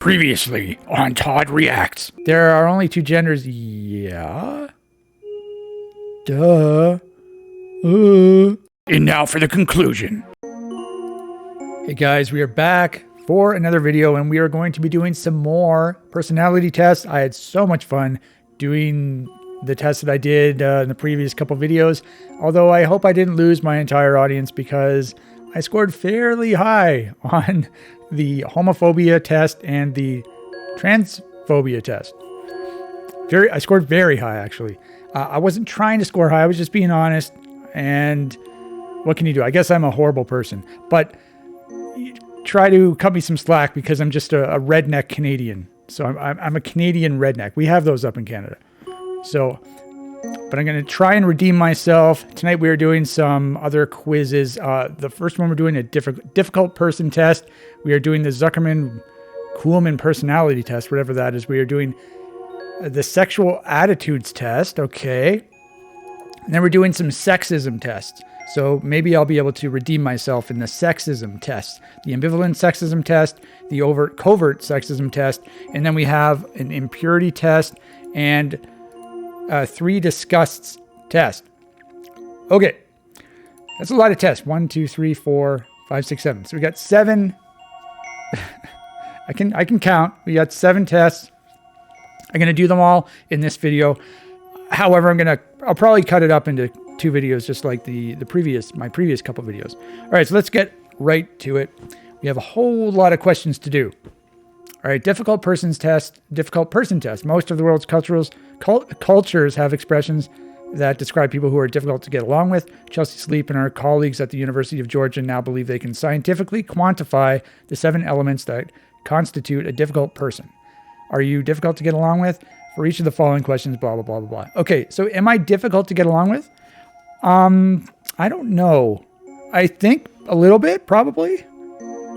Previously on Todd Reacts. There are only two genders. Yeah. Duh. And now for the conclusion. Hey guys, we are back for another video and we are going to be doing some more personality tests. I had so much fun doing the tests that I did in the previous couple videos. Although I hope I didn't lose my entire audience because I scored fairly high on the homophobia test and the transphobia test. I scored very high, actually. I wasn't trying to score high. I was just being honest. And what can you do? I guess I'm a horrible person. But try to cut me some slack because I'm just a redneck Canadian. So I'm a Canadian redneck. We have those up in Canada. So, but I'm going to try and redeem myself. Tonight we are doing some other quizzes. The first one we're doing a difficult person test. We are doing the Zuckerman-Kuhlman personality test, whatever that is. We are doing the sexual attitudes test. Okay. And then we're doing some sexism tests. So maybe I'll be able to redeem myself in the sexism test, the ambivalent sexism test, the covert sexism test, and then we have an impurity test and 3 disgusts test. Okay, that's a lot of tests. 1, 2, 3, 4, 5, 6, 7. So we got 7. I can count. We got 7 tests. I'm gonna do them all in this video. However, I'll probably cut it up into 2 videos, just like my previous couple videos. All right, so let's get right to it. We have a whole lot of questions to do. All right, difficult person test. Most of the world's cultures have expressions that describe people who are difficult to get along with. Chelsea Sleep and her colleagues at the University of Georgia now believe they can scientifically quantify the 7 elements that constitute a difficult person. Are you difficult to get along with? For each of the following questions, blah, blah, blah, blah, blah. Okay, so am I difficult to get along with? I don't know. I think a little bit, probably.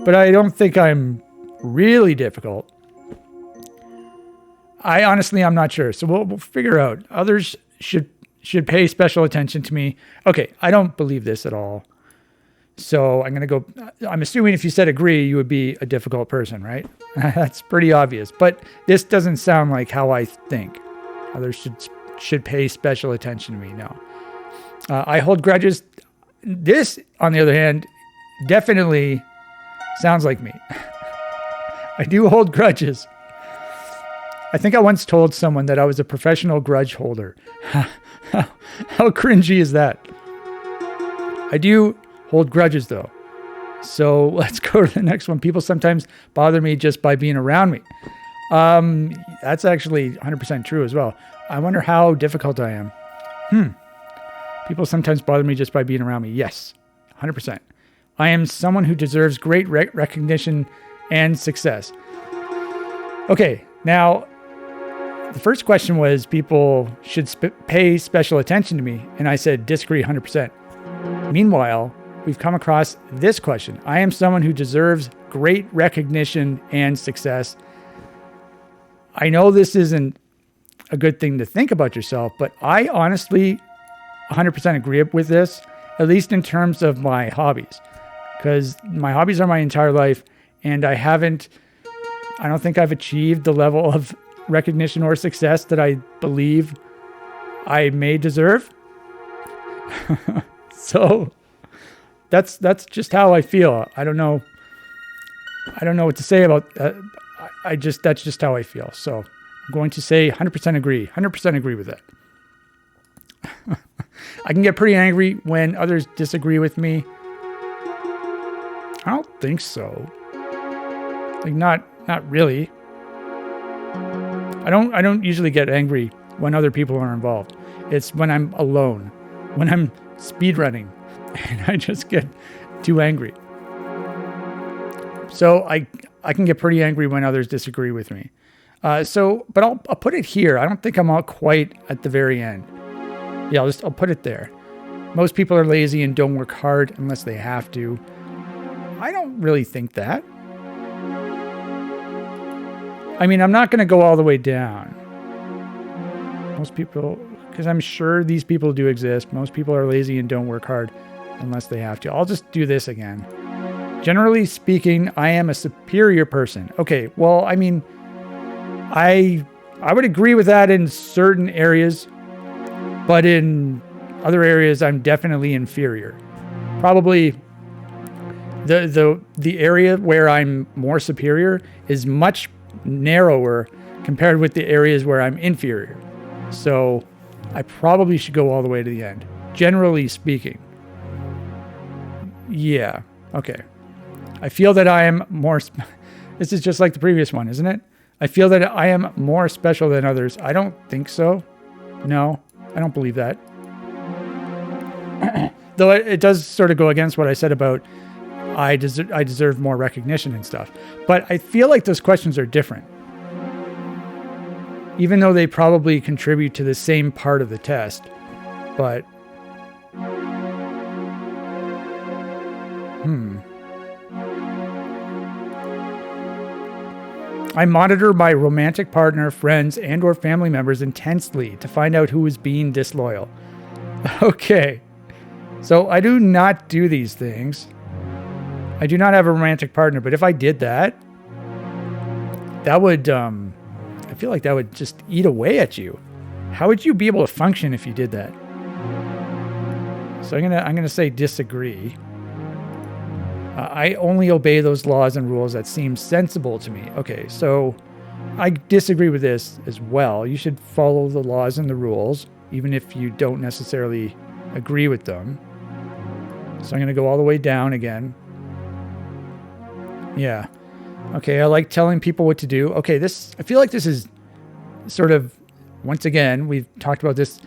But I don't think I'm really difficult. I'm not sure. So we'll figure out. Others should pay special attention to me. Okay, I don't believe this at all. So I'm assuming if you said agree, you would be a difficult person, right? That's pretty obvious. But this doesn't sound like how I think. Others should pay special attention to me. No. I hold grudges. This, on the other hand, definitely sounds like me. I do hold grudges. I think I once told someone that I was a professional grudge holder. How cringy is that? I do hold grudges, though. So let's go to the next one. People sometimes bother me just by being around me. That's actually 100% true as well. I wonder how difficult I am. People sometimes bother me just by being around me. Yes, 100%. I am someone who deserves great recognition and success. Okay, now, the first question was people should pay special attention to me, and I said disagree 100%. Meanwhile, we've come across this question. I am someone who deserves great recognition and success. I know this isn't a good thing to think about yourself, but I honestly 100% agree with this, at least in terms of my hobbies, because my hobbies are my entire life, and I don't think I've achieved the level of recognition or success that I believe I may deserve. So that's just how I feel. I don't know what to say about that. That's just how I feel. So I'm going to say 100% agree. 100% agree with that. I can get pretty angry when others disagree with me. I don't think so. Like not really. I don't usually get angry when other people are involved. It's when I'm alone, when I'm speedrunning, and I just get too angry. So I can get pretty angry when others disagree with me. But I'll put it here. I don't think I'm all quite at the very end. Yeah, I'll put it there. Most people are lazy and don't work hard unless they have to. I don't really think that. I mean, I'm not going to go all the way down. Most people, because I'm sure these people do exist. Most people are lazy and don't work hard unless they have to. I'll just do this again. Generally speaking, I am a superior person. Okay, well, I mean, I would agree with that in certain areas, but in other areas, I'm definitely inferior. Probably the area where I'm more superior is much narrower compared with the areas where I'm inferior. So I probably should go all the way to the end, generally speaking. Yeah, okay. I feel that I am more... This is just like the previous one, isn't it? I feel that I am more special than others. I don't think so. No, I don't believe that. Though it does sort of go against what I said about I deserve more recognition and stuff. But I feel like those questions are different. Even though they probably contribute to the same part of the test. But... I monitor my romantic partner, friends, and or family members intensely to find out who is being disloyal. Okay. So I do not do these things. I do not have a romantic partner, but if I did that, that would, I feel like that would just eat away at you. How would you be able to function if you did that? So I'm gonna say disagree. I only obey those laws and rules that seem sensible to me. Okay, so I disagree with this as well. You should follow the laws and the rules, even if you don't necessarily agree with them. So I'm going to go all the way down again. Yeah. Okay, I like telling people what to do. Okay, I feel like this is sort of, once again, we've talked about this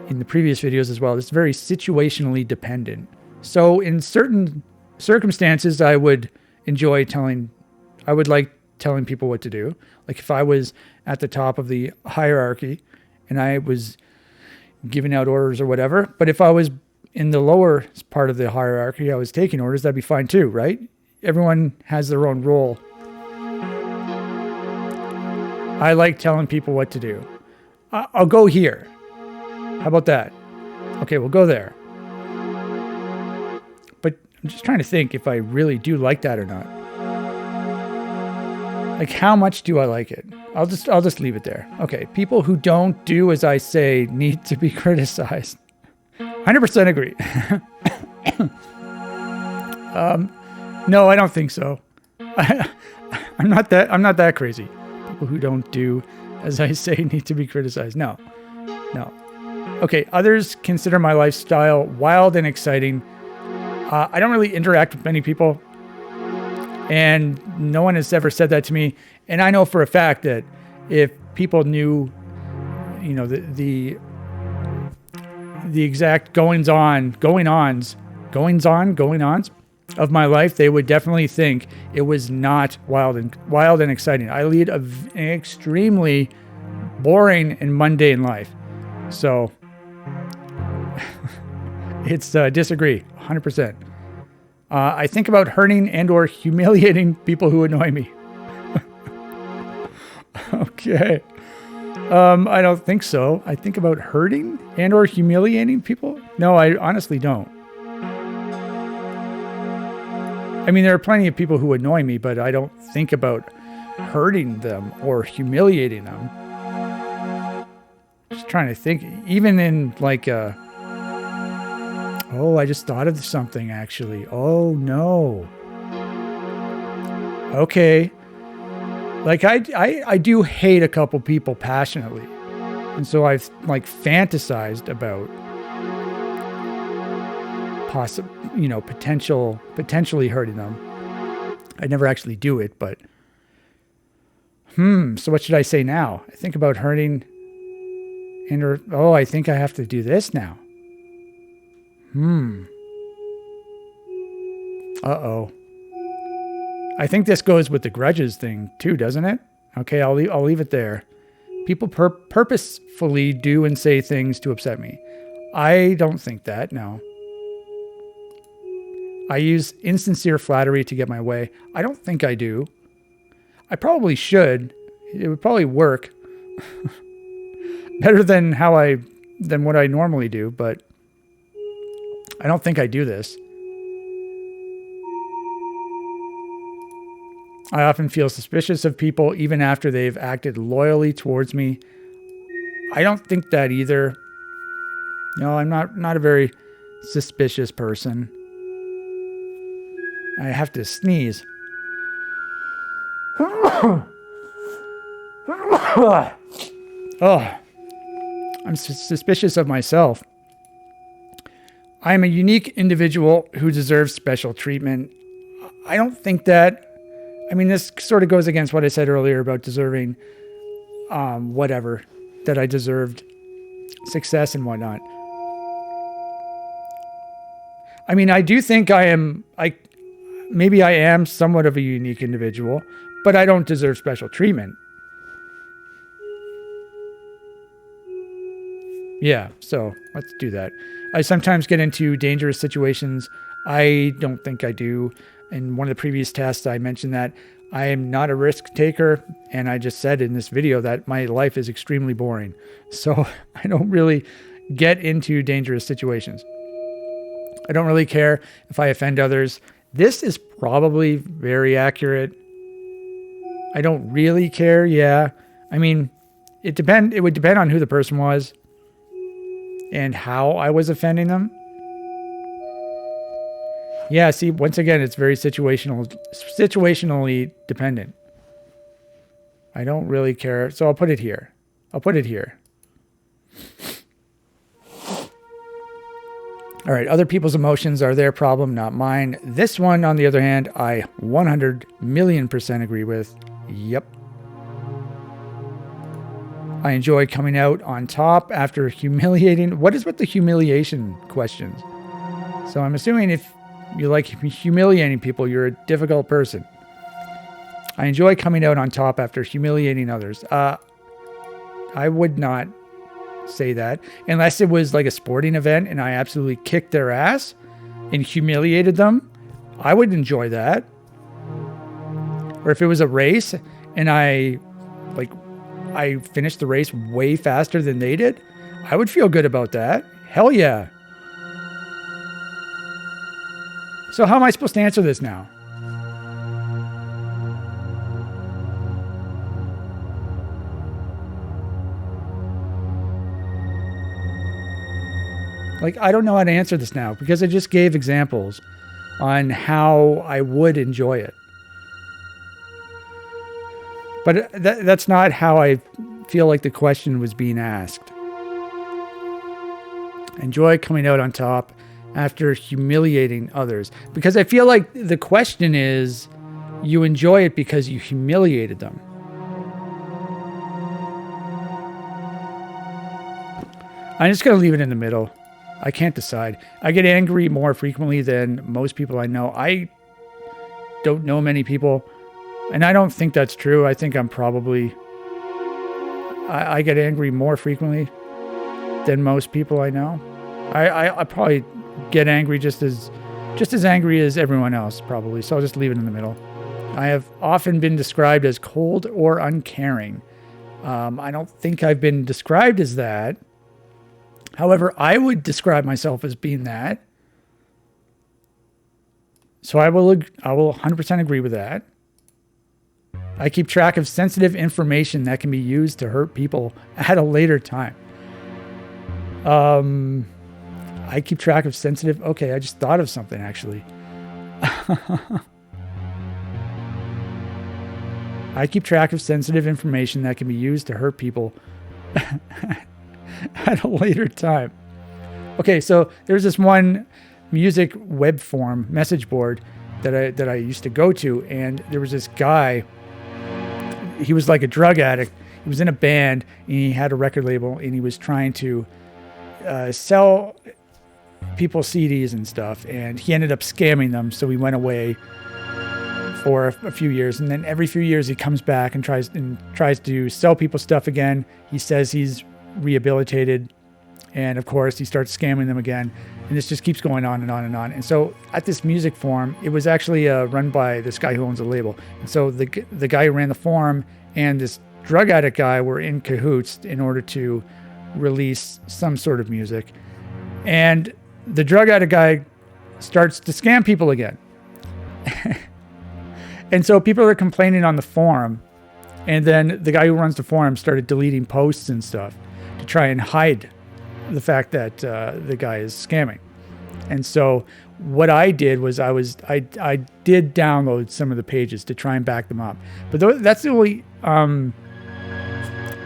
in the previous videos as well. It's very situationally dependent. So in certain circumstances, I would like telling people what to do. Like if I was at the top of the hierarchy and I was giving out orders or whatever, but if I was in the lower part of the hierarchy, I was taking orders, that'd be fine too, right? Everyone has their own role. I like telling people what to do. I'll go here. How about that? Okay, we'll go there. I'm just trying to think if I really do like that or not. Like, how much do I like it? I'll just leave it there. Okay, people who don't do as I say need to be criticized. 100% agree. No, I don't think so. I'm not that crazy. People who don't do as I say need to be criticized. No. Okay, others consider my lifestyle wild and exciting. I don't really interact with many people, and no one has ever said that to me. And I know for a fact that if people knew, the exact goings-ons of my life, they would definitely think it was not wild and exciting. I lead an extremely boring and mundane life. So it's disagree. 100%. I think about hurting and or humiliating people who annoy me. Okay. I don't think so. I think about hurting and or humiliating people? No, I honestly don't. I mean, there are plenty of people who annoy me, but I don't think about hurting them or humiliating them. Just trying to think, even in like oh, I just thought of something, actually. Oh, no. Okay. Like, I do hate a couple people passionately. And so I've, fantasized about potentially hurting them. I never actually do it, but... So what should I say now? I think about hurting I think I have to do this now. Uh-oh. I think this goes with the grudges thing too, doesn't it? Okay, I'll leave it there. People purposefully do and say things to upset me. I don't think that, no. I use insincere flattery to get my way. I don't think I do. I probably should. It would probably work better than what I normally do, but I don't think I do this. I often feel suspicious of people even after they've acted loyally towards me. I don't think that either. No, I'm not a very suspicious person. I have to sneeze. Oh, I'm suspicious of myself. I am a unique individual who deserves special treatment. I don't think that. I mean, this sort of goes against what I said earlier about deserving whatever, that I deserved success and whatnot. I mean, I do think maybe I am somewhat of a unique individual, but I don't deserve special treatment. Yeah, so let's do that. I sometimes get into dangerous situations. I don't think I do. In one of the previous tests, I mentioned that I am not a risk taker, and I just said in this video that my life is extremely boring. So I don't really get into dangerous situations. I don't really care if I offend others. This is probably very accurate. I don't really care, yeah. I mean, it would depend on who the person was and how I was offending them. Yeah, see, once again, it's very situationally dependent. I don't really care, so I'll put it here. All right, other people's emotions are their problem, not mine. This one, on the other hand, I 100,000,000% agree with. Yep. I enjoy coming out on top after humiliating. What is with the humiliation questions? So I'm assuming if you like humiliating people, you're a difficult person. I enjoy coming out on top after humiliating others. I would not say that unless it was like a sporting event and I absolutely kicked their ass and humiliated them. I would enjoy that. Or if it was a race and I finished the race way faster than they did, I would feel good about that. Hell yeah. So how am I supposed to answer this now? Like, I don't know how to answer this now because I just gave examples on how I would enjoy it. But that's not how I feel like the question was being asked. Enjoy coming out on top after humiliating others. Because I feel like the question is, you enjoy it because you humiliated them. I'm just going to leave it in the middle. I can't decide. I get angry more frequently than most people I know. I don't know many people, and I don't think that's true. I think I'm probably... I get angry more frequently than most people I know. I probably get angry just as angry as everyone else, probably. So I'll just leave it in the middle. I have often been described as cold or uncaring. I don't think I've been described as that. However, I would describe myself as being that. So I will 100% agree with that. I keep track of sensitive information that can be used to hurt people at a later time. I keep track of sensitive... Okay, I just thought of something, actually. I keep track of sensitive information that can be used to hurt people at a later time. Okay, so there's this one music web form message board that I used to go to, and there was this guy. He was like a drug addict. He was in a band, and he had a record label, and he was trying to sell people CDs and stuff, and he ended up scamming them, so he went away for a few years, and then every few years he comes back and tries to sell people stuff again. He says he's rehabilitated, and of course he starts scamming them again, and this just keeps going on and on and on. And so at this music forum, it was actually run by this guy who owns a label, and so the guy who ran the forum and this drug addict guy were in cahoots in order to release some sort of music, and the drug addict guy starts to scam people again. And so people are complaining on the forum. And then the guy who runs the forum started deleting posts and stuff to try and hide the fact that the guy is scamming. And so what I did was I did download some of the pages to try and back them up. But that's the only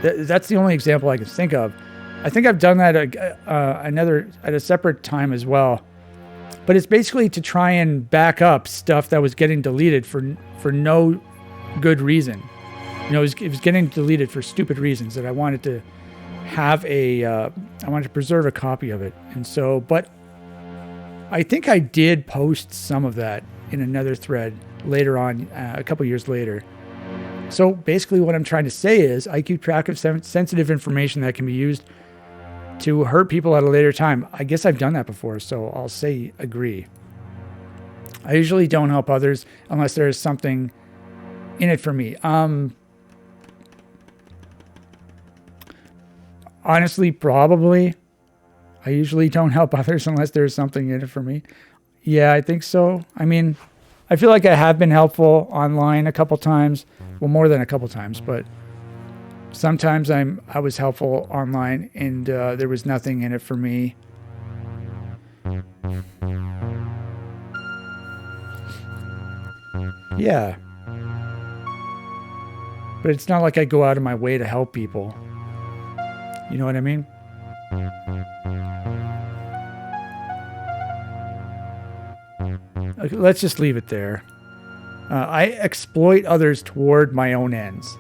that's the only example I can think of. I think I've done that at a separate time as well. But it's basically to try and back up stuff that was getting deleted for no good reason. You know, it was getting deleted for stupid reasons that I wanted to have I wanted to preserve a copy of it. And so, but I think I did post some of that in another thread later on, a couple years later. So basically what I'm trying to say is I keep track of sensitive information that can be used to hurt people at a later time. I guess I've done that before, so I'll say agree. I usually don't help others unless there's something in it for me. Honestly, probably. I usually don't help others unless there's something in it for me. Yeah, I think so. I mean, I feel like I have been helpful online a couple times. Well, more than a couple times, but sometimes I was helpful online and there was nothing in it for me. Yeah. But it's not like I go out of my way to help people. You know what I mean? Okay, let's just leave it there. I exploit others toward my own ends.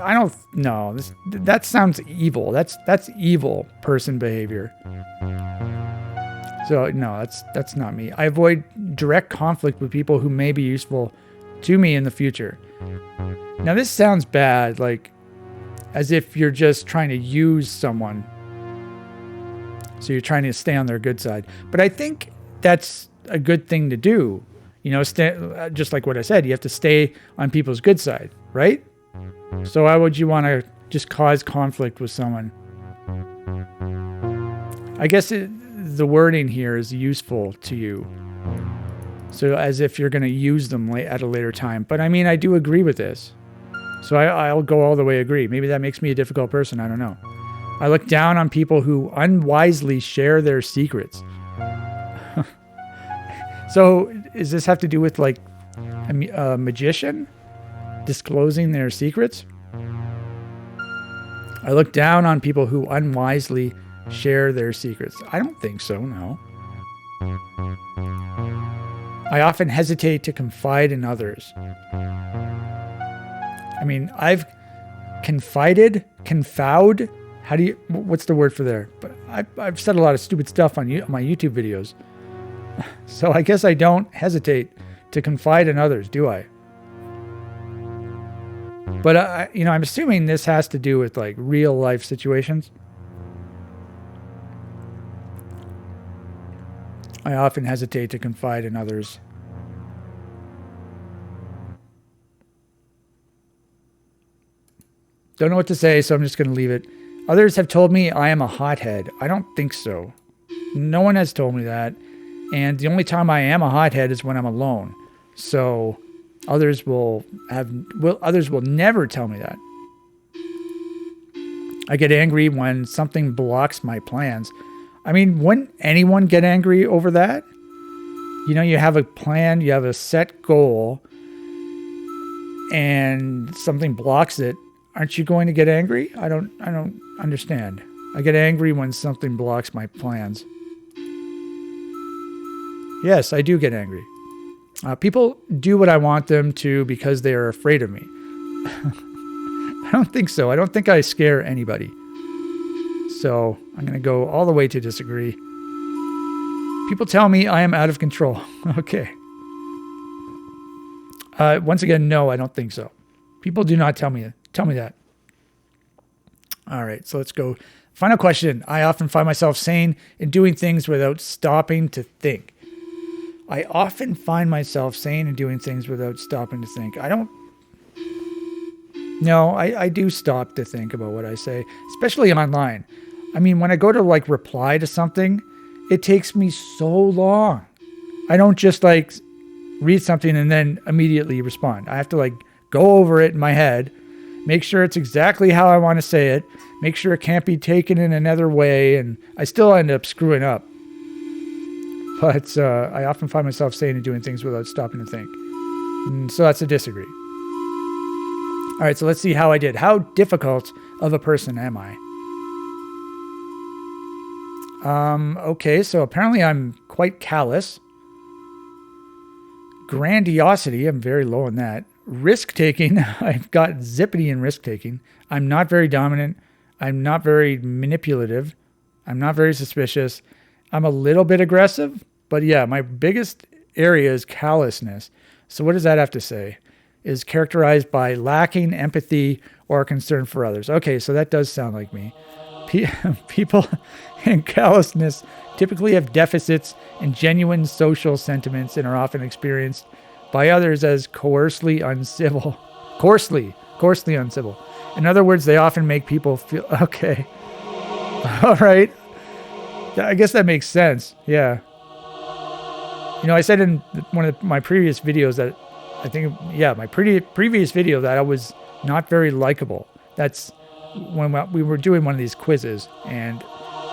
I don't know. That sounds evil. That's evil person behavior. So no, that's not me. I avoid direct conflict with people who may be useful to me in the future. Now this sounds bad, like as if you're just trying to use someone. So you're trying to stay on their good side. But I think that's a good thing to do. You know, just like what I said, you have to stay on people's good side, right? So why would you want to just cause conflict with someone? I guess the wording here is useful to you. So as if you're going to use them at a later time. But I mean, I do agree with this. So I'll go all the way agree. Maybe that makes me a difficult person. I don't know. I look down on people who unwisely share their secrets. So does this have to do with like a magician disclosing their secrets? I look down on people who unwisely share their secrets. I don't think so, no. I often hesitate to confide in others. I mean, I've confided, confowed. What's the word for there? But I've said a lot of stupid stuff on my YouTube videos. So I guess I don't hesitate to confide in others, do I? But I'm assuming this has to do with like real life situations. I often hesitate to confide in others. Don't know what to say, so I'm just going to leave it. Others have told me I am a hothead. I don't think so. No one has told me that. And the only time I am a hothead is when I'm alone. So others will never tell me that. I get angry when something blocks my plans. I mean, wouldn't anyone get angry over that? You know, you have a plan, you have a set goal, and something blocks it. Aren't you going to get angry? I don't understand. I get angry when something blocks my plans. Yes, I do get angry. People do what I want them to because they are afraid of me. I don't think so. I don't think I scare anybody. So I'm going to go all the way to disagree. People tell me I am out of control. Okay. Once again, no, I don't think so. People do not tell me that. All right, so let's go. Final question. I often find myself saying and doing things without stopping to think. I often find myself saying and doing things without stopping to think. I do stop to think about what I say, especially online. I mean, when I go to like reply to something, it takes me so long. I don't just like read something and then immediately respond. I have to like go over it in my head, make sure it's exactly how I want to say it, make sure it can't be taken in another way, and I still end up screwing up. But I often find myself saying and doing things without stopping to think. And so that's a disagree. All right, so let's see how I did. How difficult of a person am I? Okay, so apparently I'm quite callous. Grandiosity, I'm very low on that. Risk-taking, I've got zippity in risk-taking. I'm not very dominant. I'm not very manipulative. I'm not very suspicious. I'm a little bit aggressive, but yeah, my biggest area is callousness. So what does that have to say? Is characterized by lacking empathy or concern for others. Okay, so that does sound like me. People in callousness typically have deficits in genuine social sentiments and are often experienced by others as coarsely uncivil. Coarsely uncivil. In other words, they often make people feel, okay. All right. I guess that makes sense. Yeah. You know, I said in one of my previous videos that I think, yeah, my previous video that I was not very likable. That's when we were doing one of these quizzes, and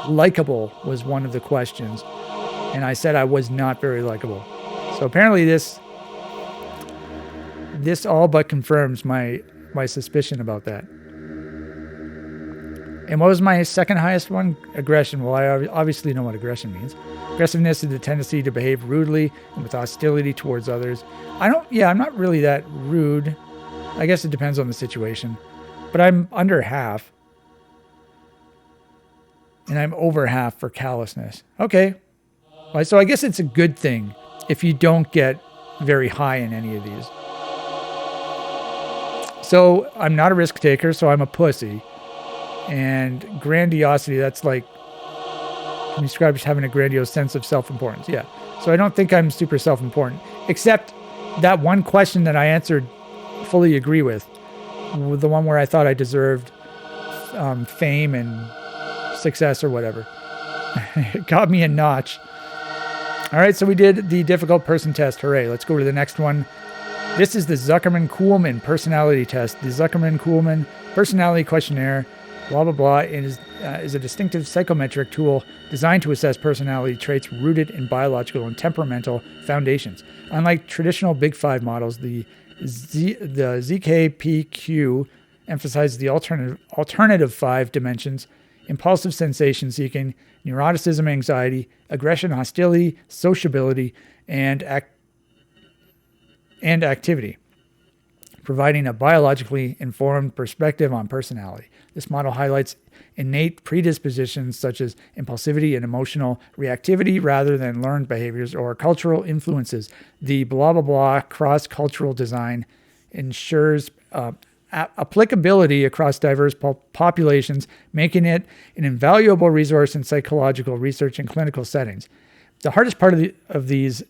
likable was one of the questions. And I said I was not very likable. So apparently this all but confirms my suspicion about that. And what was my second highest one? Aggression. Well, I obviously know what aggression means. Aggressiveness is the tendency to behave rudely and with hostility towards others. I'm not really that rude. I guess it depends on the situation. But I'm under half. And I'm over half for callousness. Okay. So I guess it's a good thing if you don't get very high in any of these. So I'm not a risk taker, so I'm a pussy. And grandiosity, that's like, can describe as having a grandiose sense of self-importance. Yeah. So I don't think I'm super self-important, except that one question that I answered fully agree with, the one where I thought I deserved fame and success or whatever. It got me a notch. All right, so we did the difficult person test. Hooray. Let's go to the next one. This is the Zuckerman-Kuhlman personality test. The Zuckerman-Kuhlman personality questionnaire, blah, blah, blah, is a distinctive psychometric tool designed to assess personality traits rooted in biological and temperamental foundations. Unlike traditional Big Five models, the ZKPQ emphasizes the alternative five dimensions: impulsive sensation seeking, neuroticism, anxiety, aggression, hostility, sociability, and activity, providing a biologically informed perspective on personality. This model highlights innate predispositions such as impulsivity and emotional reactivity rather than learned behaviors or cultural influences. The blah, blah, blah cross-cultural design ensures applicability across diverse populations, making it an invaluable resource in psychological research and clinical settings. The hardest part of these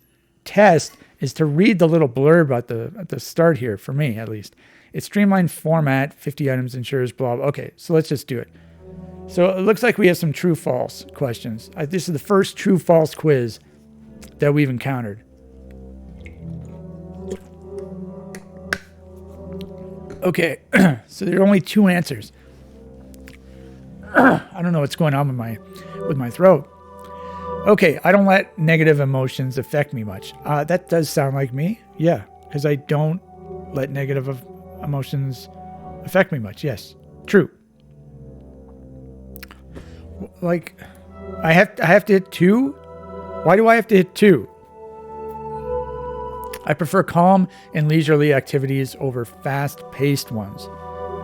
tests is to read the little blurb at the start here, for me at least. It's streamlined format, 50 items ensures blah, blah. Okay, so let's just do it. So it looks like we have some true-false questions. This is the first true-false quiz that we've encountered. Okay, so there are only two answers. I don't know what's going on with my throat. Okay, I don't let negative emotions affect me much. That does sound like me. Yeah, because I don't let negative emotions affect me much. Yes, true. Like, I have to hit 2? Why do I have to hit 2? I prefer calm and leisurely activities over fast-paced ones.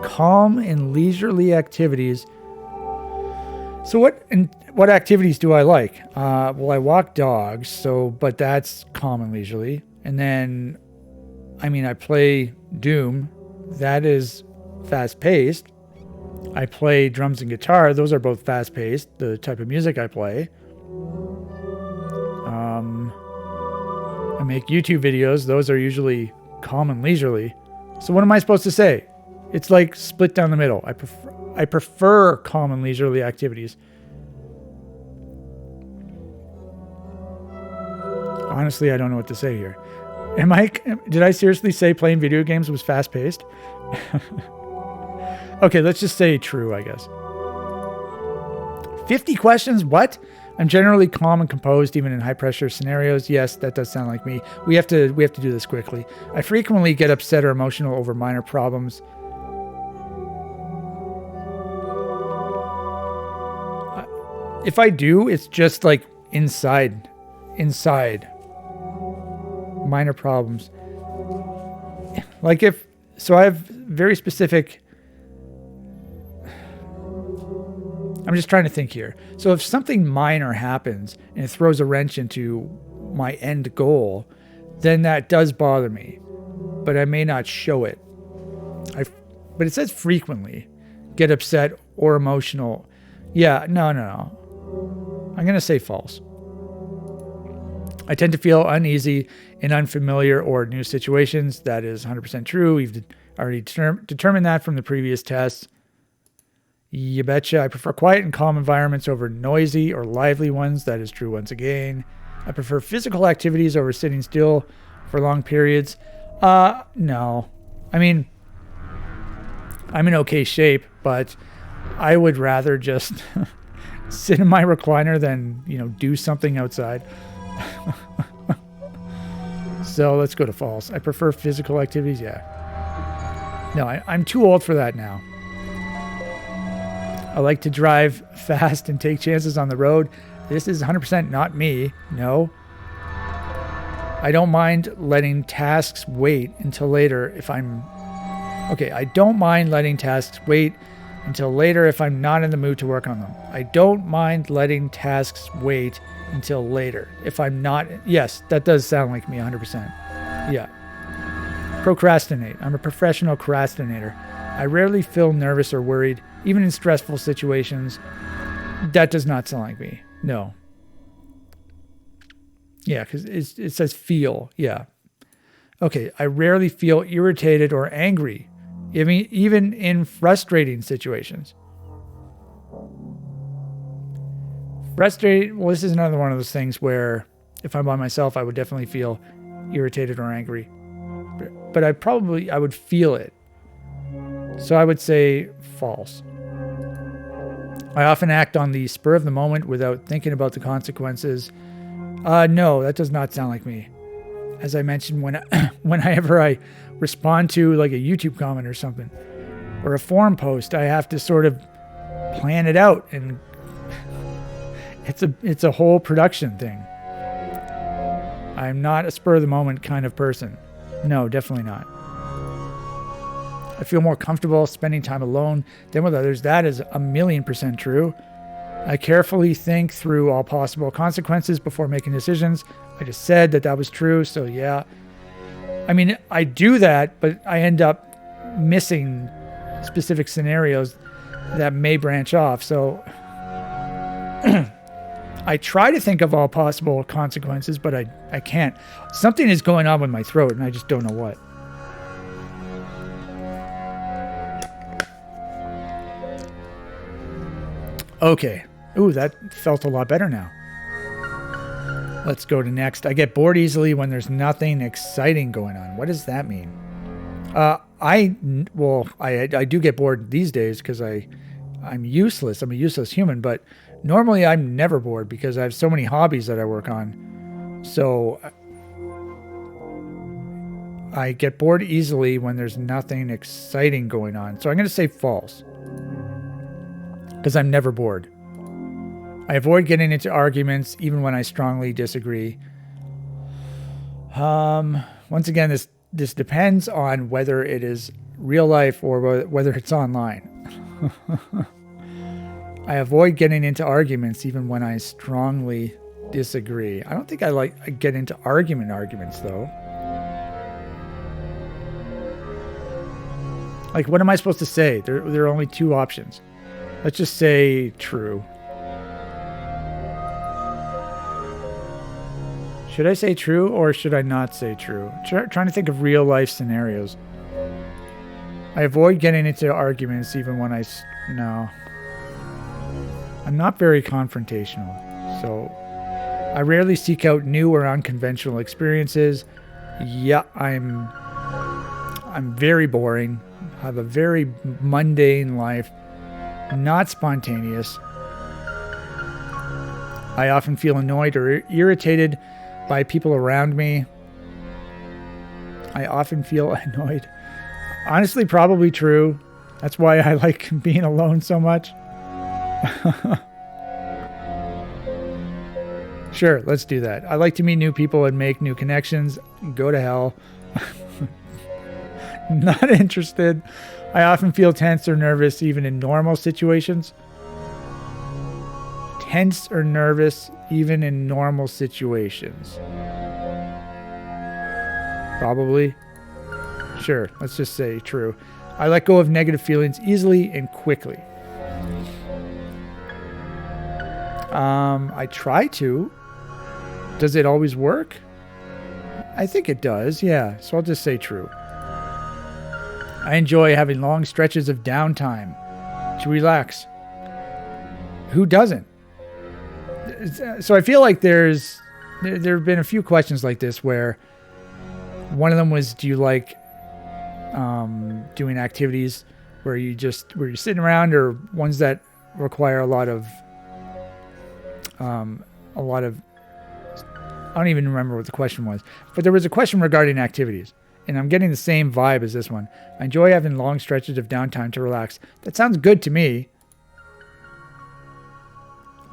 Calm and leisurely activities. So what activities do I like? Well, I walk dogs, but that's calm and leisurely. And then, I play Doom. That is fast-paced. I play drums and guitar. Those are both fast-paced, the type of music I play. I make YouTube videos. Those are usually calm and leisurely. So what am I supposed to say? It's like split down the middle. I prefer calm and leisurely activities. Honestly, I don't know what to say here. Did I seriously say playing video games was fast paced? Okay, let's just say true, I guess. 50 questions? What? I'm generally calm and composed even in high pressure scenarios. Yes, that does sound like me. We have to do this quickly. I frequently get upset or emotional over minor problems. If I do, it's just like inside minor problems. Like I have very specific. I'm just trying to think here. So if something minor happens and it throws a wrench into my end goal, then that does bother me, but I may not show it. But it says frequently get upset or emotional. Yeah, no. I'm going to say false. I tend to feel uneasy in unfamiliar or new situations. That is 100% true. We've already determined that from the previous tests. You betcha. I prefer quiet and calm environments over noisy or lively ones. That is true once again. I prefer physical activities over sitting still for long periods. No. I mean, I'm in okay shape, but I would rather just sit in my recliner than, do something outside. So let's go to false. I prefer physical activities. Yeah. No, I'm too old for that now. I like to drive fast and take chances on the road. This is 100% not me. No. I don't mind letting tasks wait until later if I'm... Okay, I don't mind letting tasks wait until later if I'm not in the mood to work on them. I don't mind letting tasks wait until later if I'm not... Yes, that does sound like me 100%. Yeah. Procrastinate. I'm a professional procrastinator. I rarely feel nervous or worried, even in stressful situations. That does not sound like me. No. Yeah, because it says feel. Yeah. Okay, I rarely feel irritated or angry, even in frustrating situations. Frustrated, well, this is another one of those things where if I'm by myself, I would definitely feel irritated or angry. But I would feel it. So I would say false. I often act on the spur of the moment without thinking about the consequences. No, that does not sound like me. As I mentioned, whenever I respond to like a YouTube comment or something, or a forum post, I have to sort of plan it out, and it's a whole production thing. I'm not a spur of the moment kind of person. No, definitely not. I feel more comfortable spending time alone than with others. That is 1,000,000% true. I carefully think through all possible consequences before making decisions. I just said that was true, so yeah. I mean, I do that, but I end up missing specific scenarios that may branch off. So I try to think of all possible consequences, but I can't. Something is going on with my throat, and I just don't know what. Okay. Ooh, that felt a lot better now. Let's go to next. I get bored easily when there's nothing exciting going on. What does that mean? I do get bored these days because I'm useless. I'm a useless human, but normally I'm never bored because I have so many hobbies that I work on. So I get bored easily when there's nothing exciting going on. So I'm going to say false because I'm never bored. I avoid getting into arguments even when I strongly disagree. Once again, this depends on whether it is real life or whether it's online. I avoid getting into arguments even when I strongly disagree. I don't think I get into arguments though. Like, what am I supposed to say? There are only two options. Let's just say true. Should I say true or should I not say true? Trying to think of real life scenarios. I avoid getting into arguments even when no. I'm not very confrontational, so I rarely seek out new or unconventional experiences. Yeah, I'm very boring. I have a very mundane life, not spontaneous. I often feel annoyed or irritated by people around me. I often feel annoyed. Honestly, probably true. That's why I like being alone so much. Sure, let's do that. I like to meet new people and make new connections. Go to hell. Not interested. I often feel tense or nervous even in normal situations. Tense or nervous even in normal situations. Probably. Sure, let's just say true. I let go of negative feelings easily and quickly. I try to. Does it always work? I think it does, yeah. So I'll just say true. I enjoy having long stretches of downtime to relax. Who doesn't? So I feel like there have been a few questions like this where one of them was, do you like doing activities where you're sitting around, or ones that require a lot of I don't even remember what the question was, but there was a question regarding activities, and I'm getting the same vibe as this one. I enjoy having long stretches of downtime to relax. That sounds good to me.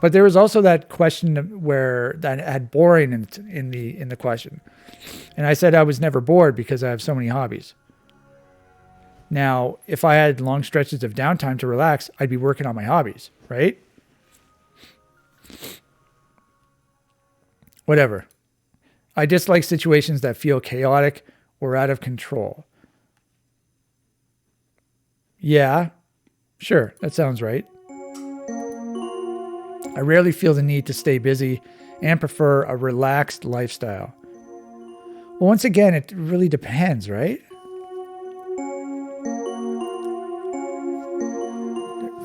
But there was also that question where that had boring in the question. And I said I was never bored because I have so many hobbies. Now, if I had long stretches of downtime to relax, I'd be working on my hobbies, right? Whatever. I dislike situations that feel chaotic or out of control. Yeah, sure, that sounds right. I rarely feel the need to stay busy and prefer a relaxed lifestyle. Well, once again, it really depends, right?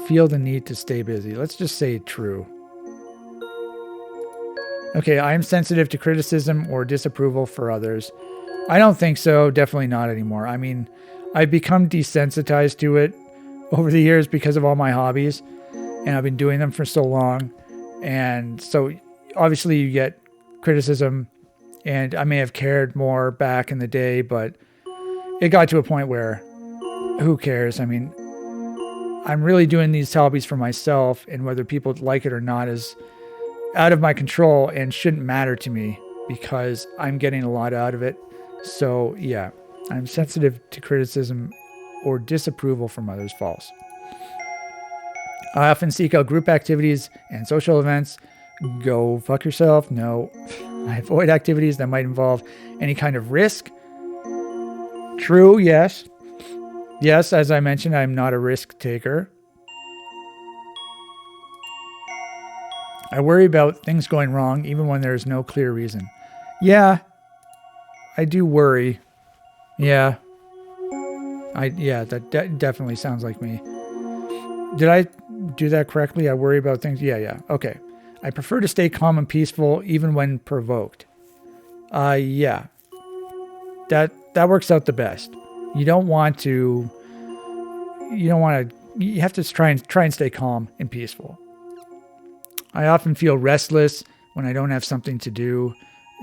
Feel the need to stay busy. Let's just say true. Okay, I am sensitive to criticism or disapproval for others. I don't think so. Definitely not anymore. I mean, I've become desensitized to it over the years because of all my hobbies, and I've been doing them for so long. And so obviously you get criticism, and I may have cared more back in the day, but it got to a point where who cares? I mean, I'm really doing these hobbies for myself, and whether people like it or not is out of my control and shouldn't matter to me because I'm getting a lot out of it. So yeah, I'm sensitive to criticism or disapproval from others. False. I often seek out group activities and social events. Go fuck yourself. No. I avoid activities that might involve any kind of risk. True, yes. Yes, as I mentioned, I'm not a risk taker. I worry about things going wrong even when there is no clear reason. Yeah, I do worry. Yeah. That definitely sounds like me. Did I do that correctly? I worry about things. Yeah. Okay. I prefer to stay calm and peaceful even when provoked. Yeah. That works out the best. You have to try and stay calm and peaceful. I often feel restless when I don't have something to do.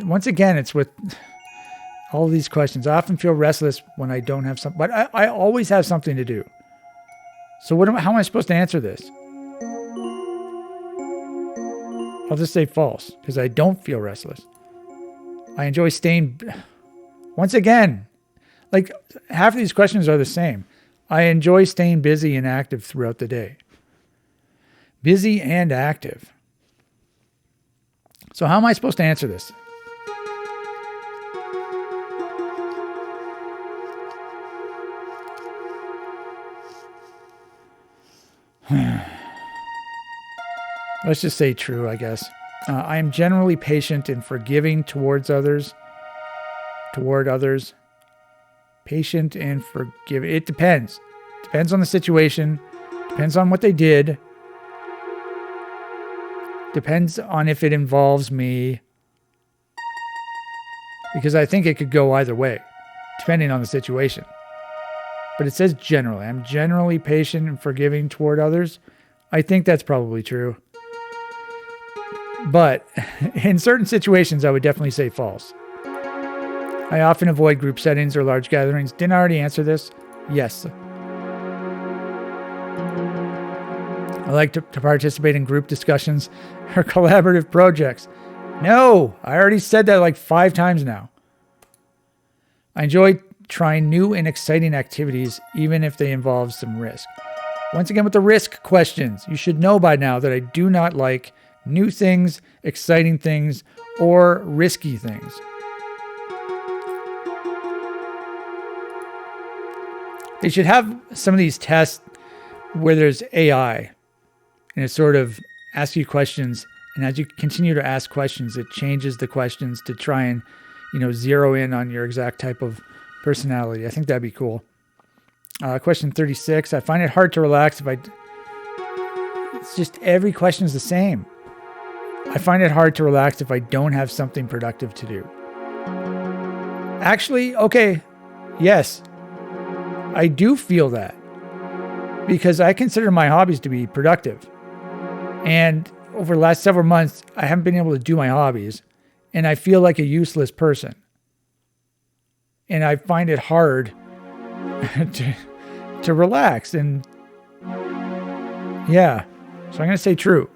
Once again, it's with all these questions. I often feel restless when I don't have something, but I always have something to do. So how am I supposed to answer this? I'll just say false, because I don't feel restless. I enjoy staying. Once again, like half of these questions are the same. I enjoy staying busy and active throughout the day. Busy and active. So how am I supposed to answer this? Let's just say true, I guess. I am generally patient and forgiving toward others. Patient and forgiving. It depends. Depends on the situation. Depends on what they did. Depends on if it involves me. because I think it could go either way, depending on the situation. But it says generally. I'm generally patient and forgiving toward others. I think that's probably true. But in certain situations, I would definitely say false. I often avoid group settings or large gatherings. Didn't I already answer this? Yes. I like to participate in group discussions or collaborative projects. No, I already said that like 5 times now. I enjoy trying new and exciting activities, even if they involve some risk. Once again, with the risk questions, you should know by now that I do not like new things, exciting things, or risky things. They should have some of these tests where there's AI, and it sort of asks you questions, and as you continue to ask questions, it changes the questions to try and, zero in on your exact type of personality. I think that'd be cool. Question 36. I find it hard to relax it's just every question is the same. I find it hard to relax if I don't have something productive to do. Actually, okay, yes, I do feel that because I consider my hobbies to be productive. And over the last several months, I haven't been able to do my hobbies, and I feel like a useless person. And I find it hard to relax. And yeah, so I'm going to say true.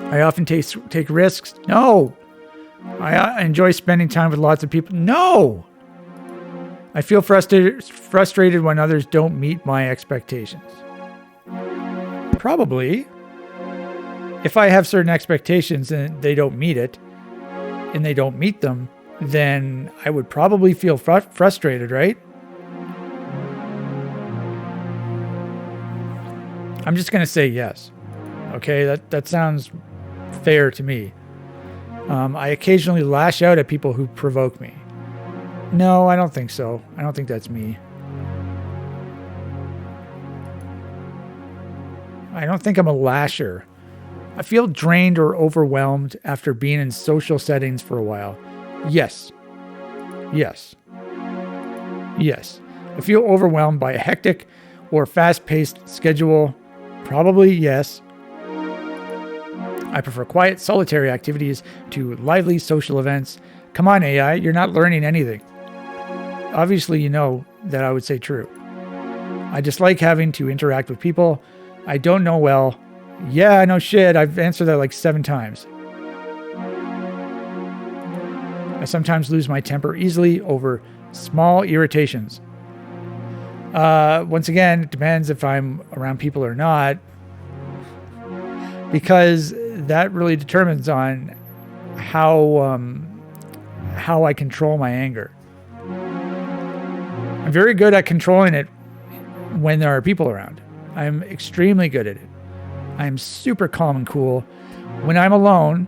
I often take risks. No. I enjoy spending time with lots of people. No. I feel frustrated when others don't meet my expectations. Probably. If I have certain expectations and they don't meet it, and they don't meet them, then I would probably feel frustrated, right? I'm just going to say yes. Okay, that sounds fair to me. I occasionally lash out at people who provoke me. No, I don't think so. I don't think that's me. I don't think I'm a lasher. I feel drained or overwhelmed after being in social settings for a while. Yes. Yes. Yes. I feel overwhelmed by a hectic or fast-paced schedule. Probably yes. I prefer quiet, solitary activities to lively social events. Come on, AI, you're not learning anything. Obviously, you know that I would say true. I dislike having to interact with people I don't know well. Yeah, no shit. I've answered that like 7 times. I sometimes lose my temper easily over small irritations. Once again, it depends if I'm around people or not, because that really determines on how I control my anger. I'm very good at controlling it when there are people around. I'm extremely good at it. I'm super calm and cool. When I'm alone,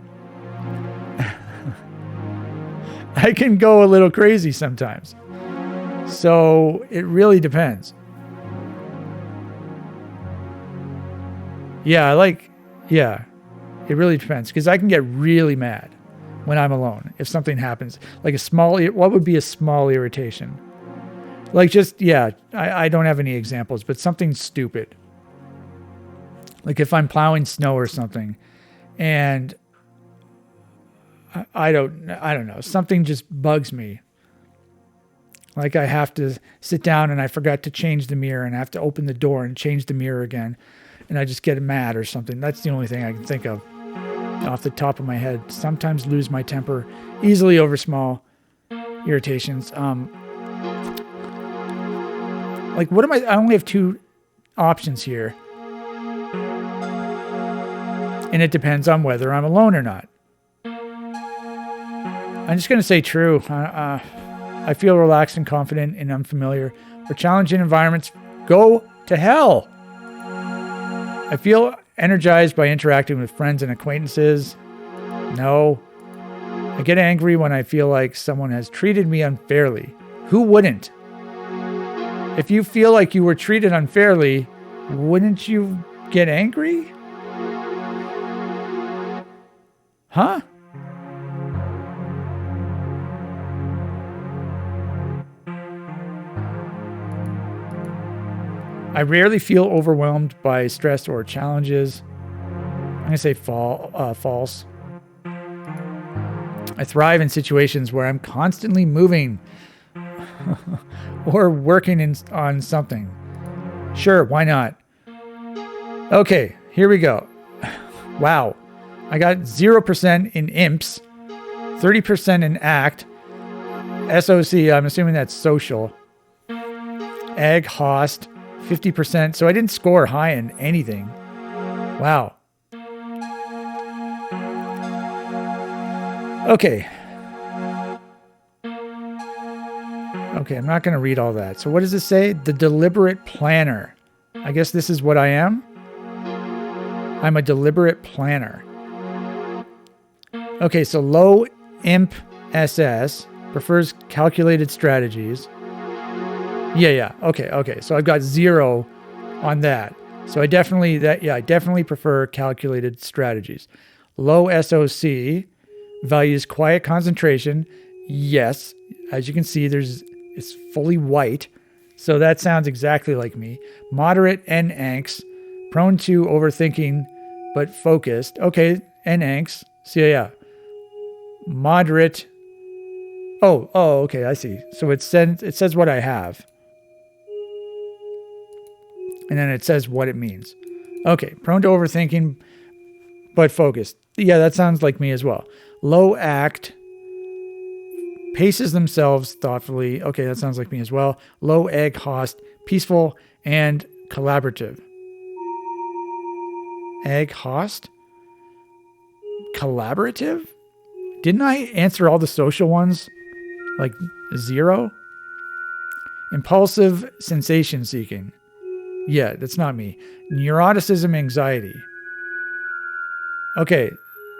I can go a little crazy sometimes. So it really depends. Yeah, it really depends, because I can get really mad when I'm alone if something happens. Like what would be a small irritation? Like I don't have any examples, but something stupid. Like if I'm plowing snow or something, and I don't know, something just bugs me. Like I have to sit down and I forgot to change the mirror, and I have to open the door and change the mirror again, and I just get mad or something. That's the only thing I can think of off the top of my head. Sometimes lose my temper easily over small irritations. Like what am I only have 2 options here. And it depends on whether I'm alone or not. I'm just going to say true. I feel relaxed and confident in unfamiliar or challenging environments. Go to hell. I feel energized by interacting with friends and acquaintances. No. I get angry when I feel like someone has treated me unfairly. Who wouldn't? If you feel like you were treated unfairly, wouldn't you get angry? Huh? I rarely feel overwhelmed by stress or challenges. I'm going to say false. I thrive in situations where I'm constantly moving or working on something. Sure, why not? Okay, here we go. Wow. I got 0% in imps, 30% in act, SOC, I'm assuming that's social, egg, host, 50%. So I didn't score high in anything. Wow. Okay. Okay, I'm not going to read all that. So what does it say? The deliberate planner. I guess this is what I am. I'm a deliberate planner. Okay, so low imp SS prefers calculated strategies. Yeah. Okay. So I've got 0 on that. So I definitely prefer calculated strategies. Low SOC values quiet concentration. Yes, as you can see, it's fully white. So that sounds exactly like me. Moderate and angst, prone to overthinking, but focused. Okay, and angst. So yeah. Moderate. Oh, okay, I see. So it says what I have. And then it says what it means. Okay, prone to overthinking, but focused. Yeah, that sounds like me as well. Low act, paces themselves thoughtfully. Okay, that sounds like me as well. Low egg host, peaceful and collaborative. Egg host? Collaborative? Didn't I answer all the social ones? Like 0? Impulsive sensation seeking. Yeah, that's not me. Neuroticism, anxiety. Okay.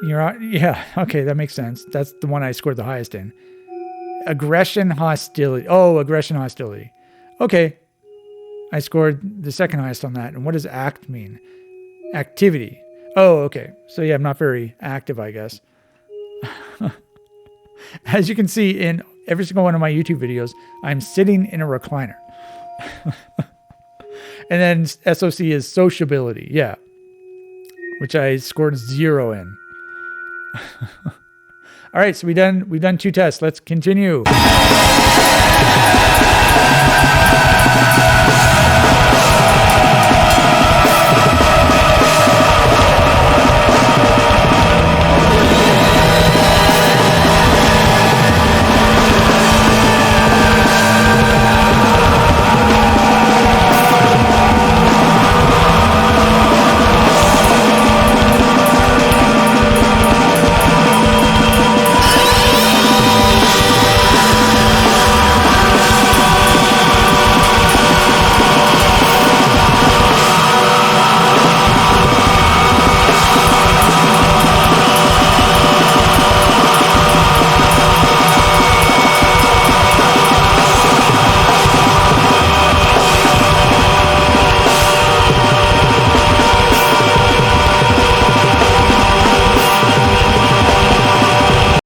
Yeah, okay, that makes sense. That's the one I scored the highest in. Aggression, hostility. Oh, aggression, hostility. Okay. I scored the second highest on that. And what does act mean? Activity. Oh, okay. So yeah, I'm not very active, I guess. As you can see in every single one of my YouTube videos, I'm sitting in a recliner. And then SOC is sociability. Yeah. Which I scored 0 in. All right, so we've done 2 tests. Let's continue.